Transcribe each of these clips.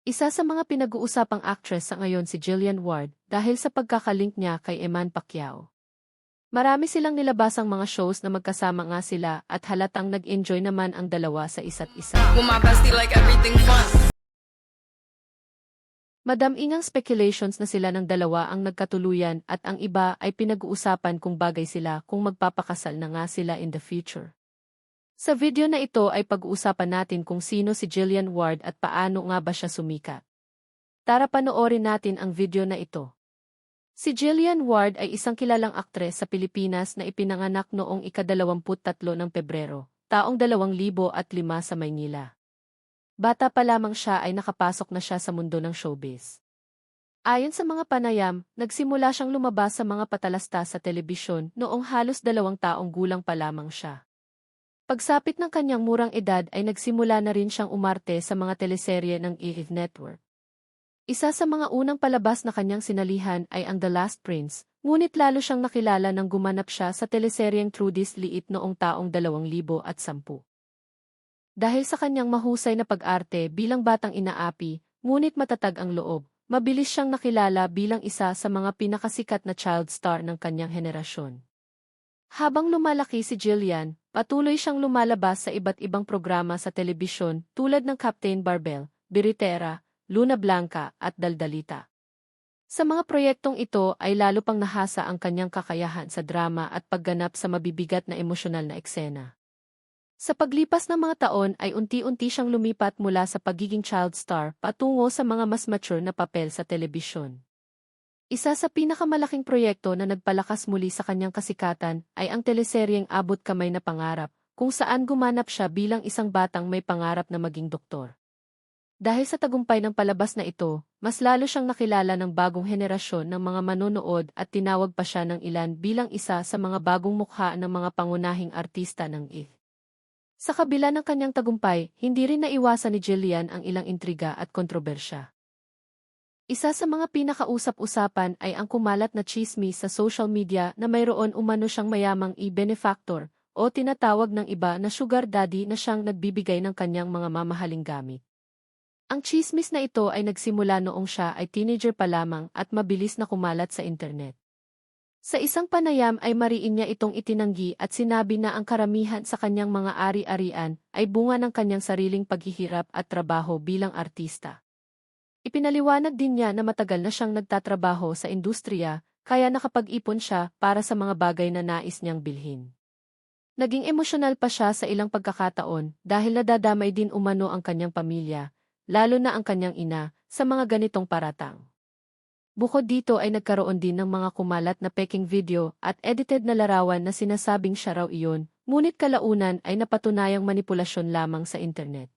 Isa sa mga pinag-uusapang actress sa ngayon si Jillian Ward dahil sa pagkakalink niya kay Eman Pacquiao. Marami silang nilabasang mga shows na magkasama nga sila at halatang nag-enjoy naman ang dalawa sa isa't isa. With my bestie like everything fun. Madam-ingang speculations na sila ng dalawa ang nagkatuluyan at ang iba ay pinag-uusapan kung bagay sila kung magpapakasal na nga sila in the future. Sa video na ito ay pag-uusapan natin kung sino si Jillian Ward at paano nga ba siya sumikat. Tara panoorin natin ang video na ito. Si Jillian Ward ay isang kilalang aktres sa Pilipinas na ipinanganak noong ika-23 ng Pebrero, taong 2005 sa Maynila. Bata pa lamang siya ay nakapasok na siya sa mundo ng showbiz. Ayon sa mga panayam, nagsimula siyang lumabas sa mga patalasta sa telebisyon noong halos 2 taong gulang pa lamang siya. Pagsapit ng kanyang murang edad ay nagsimula na rin siyang umarte sa mga teleserye ng EF Network. Isa sa mga unang palabas na kanyang sinalihan ay ang The Last Prince, ngunit lalo siyang nakilala nang gumanap siya sa teleseryeng Trudy's Liit noong taong 2010. Dahil sa kanyang mahusay na pag-arte bilang batang inaapi, ngunit matatag ang loob, mabilis siyang nakilala bilang isa sa mga pinakasikat na child star ng kanyang henerasyon. Habang lumalaki si Jillian, patuloy siyang lumalabas sa iba't ibang programa sa telebisyon tulad ng Captain Barbell, Biritera, Luna Blanca at Daldalita. Sa mga proyektong ito ay lalo pang nahasa ang kanyang kakayahan sa drama at pagganap sa mabibigat na emosyonal na eksena. Sa paglipas ng mga taon ay unti-unti siyang lumipat mula sa pagiging child star patungo sa mga mas mature na papel sa telebisyon. Isa sa pinakamalaking proyekto na nagpalakas muli sa kanyang kasikatan ay ang teleseryeng Abot Kamay na Pangarap, kung saan gumanap siya bilang isang batang may pangarap na maging doktor. Dahil sa tagumpay ng palabas na ito, mas lalo siyang nakilala ng bagong henerasyon ng mga manonood at tinawag pa siya ng ilan bilang isa sa mga bagong mukha ng mga pangunahing artista ng EF. Sa kabila ng kanyang tagumpay, hindi rin naiwasan ni Jillian ang ilang intriga at kontrobersya. Isa sa mga pinakausap-usapan ay ang kumalat na tsismis sa social media na mayroon umano siyang mayamang benefactor o tinatawag ng iba na sugar daddy na siyang nagbibigay ng kanyang mga mamahaling gamit. Ang tsismis na ito ay nagsimula noong siya ay teenager pa lamang at mabilis na kumalat sa internet. Sa isang panayam ay mariin niya itong itinanggi at sinabi na ang karamihan sa kanyang mga ari-arian ay bunga ng kanyang sariling paghihirap at trabaho bilang artista. Ipinaliwanag din niya na matagal na siyang nagtatrabaho sa industriya, kaya nakapag-ipon siya para sa mga bagay na nais niyang bilhin. Naging emosyonal pa siya sa ilang pagkakataon dahil nadadamay din umano ang kanyang pamilya, lalo na ang kanyang ina, sa mga ganitong paratang. Bukod dito ay nagkaroon din ng mga kumalat na peking video at edited na larawan na sinasabing siya raw iyon, ngunit kalaunan ay napatunayang manipulasyon lamang sa internet.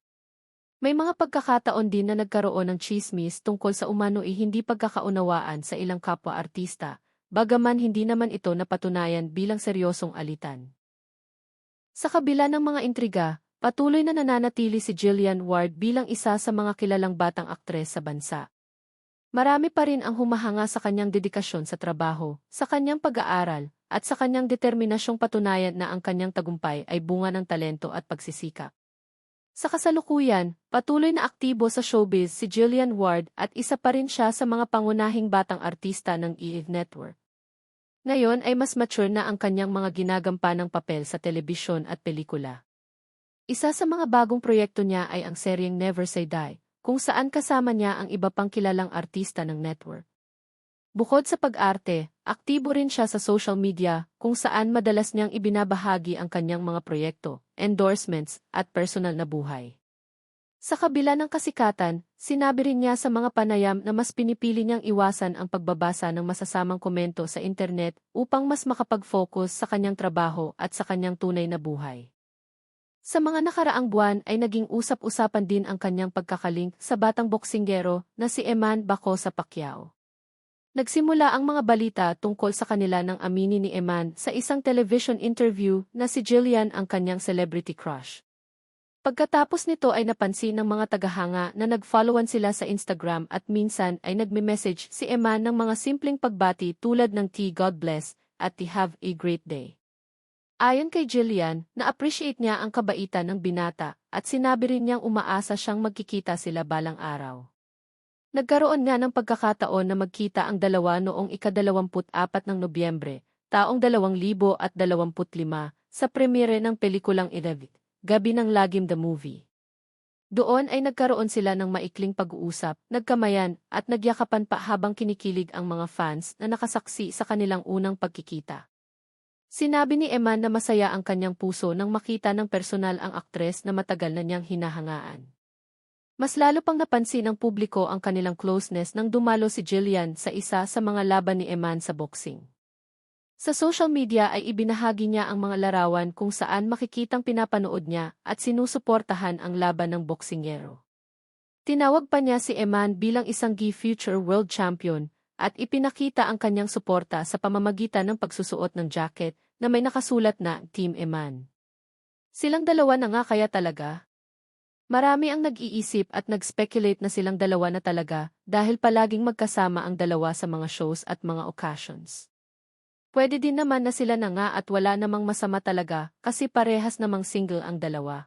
May mga pagkakataon din na nagkaroon ng tsismis tungkol sa umano hindi pagkakaunawaan sa ilang kapwa-artista, bagaman hindi naman ito napatunayan bilang seryosong alitan. Sa kabila ng mga intriga, patuloy na nananatili si Jillian Ward bilang isa sa mga kilalang batang aktres sa bansa. Marami pa rin ang humahanga sa kanyang dedikasyon sa trabaho, sa kanyang pag-aaral, at sa kanyang determinasyong patunayan na ang kanyang tagumpay ay bunga ng talento at pagsisikap. Sa kasalukuyan, patuloy na aktibo sa showbiz si Jillian Ward at isa pa rin siya sa mga pangunahing batang artista ng EF Network. Ngayon ay mas mature na ang kanyang mga ginagampanang papel sa telebisyon at pelikula. Isa sa mga bagong proyekto niya ay ang seryeng Never Say Die, kung saan kasama niya ang iba pang kilalang artista ng network. Bukod sa pag-arte, aktibo rin siya sa social media kung saan madalas niyang ibinabahagi ang kanyang mga proyekto, endorsements, at personal na buhay. Sa kabila ng kasikatan, sinabi rin niya sa mga panayam na mas pinipili niyang iwasan ang pagbabasa ng masasamang komento sa internet upang mas makapag-focus sa kanyang trabaho at sa kanyang tunay na buhay. Sa mga nakaraang buwan ay naging usap-usapan din ang kanyang pagkakalink sa batang boksinggero na si Eman Pacquiao. Nagsimula ang mga balita tungkol sa kanila nang aminin ni Eman sa isang television interview na si Jillian ang kanyang celebrity crush. Pagkatapos nito ay napansin ng mga tagahanga na nag-followan sila sa Instagram at minsan ay nagme-message si Eman ng mga simpleng pagbati tulad ng T God bless at T have a great day. Ayon kay Jillian, na-appreciate niya ang kabaitan ng binata at sinabi rin niyang umaasa siyang magkikita sila balang araw. Nagkaroon nga ng pagkakataon na magkita ang dalawa noong ika-24 ng Nobyembre, taong 2025, sa premiere ng pelikulang Inabit, Gabi ng Lagim the Movie. Doon ay nagkaroon sila ng maikling pag-uusap, nagkamayan, at nagyakapan pa habang kinikilig ang mga fans na nakasaksi sa kanilang unang pagkikita. Sinabi ni Eman na masaya ang kanyang puso nang makita ng personal ang aktres na matagal na niyang hinahangaan. Mas lalo pang napansin ng publiko ang kanilang closeness nang dumalo si Jillian sa isa sa mga laban ni Eman sa boxing. Sa social media ay ibinahagi niya ang mga larawan kung saan makikitang pinapanood niya at sinusuportahan ang laban ng boksingero. Tinawag pa niya si Eman bilang isang future world champion at ipinakita ang kanyang suporta sa pamamagitan ng pagsusuot ng jacket na may nakasulat na Team Eman. Silang dalawa na nga kaya talaga? Marami ang nag-iisip at nag-speculate na silang dalawa na talaga dahil palaging magkasama ang dalawa sa mga shows at mga occasions. Pwede din naman na sila na nga at wala namang masama talaga kasi parehas namang single ang dalawa.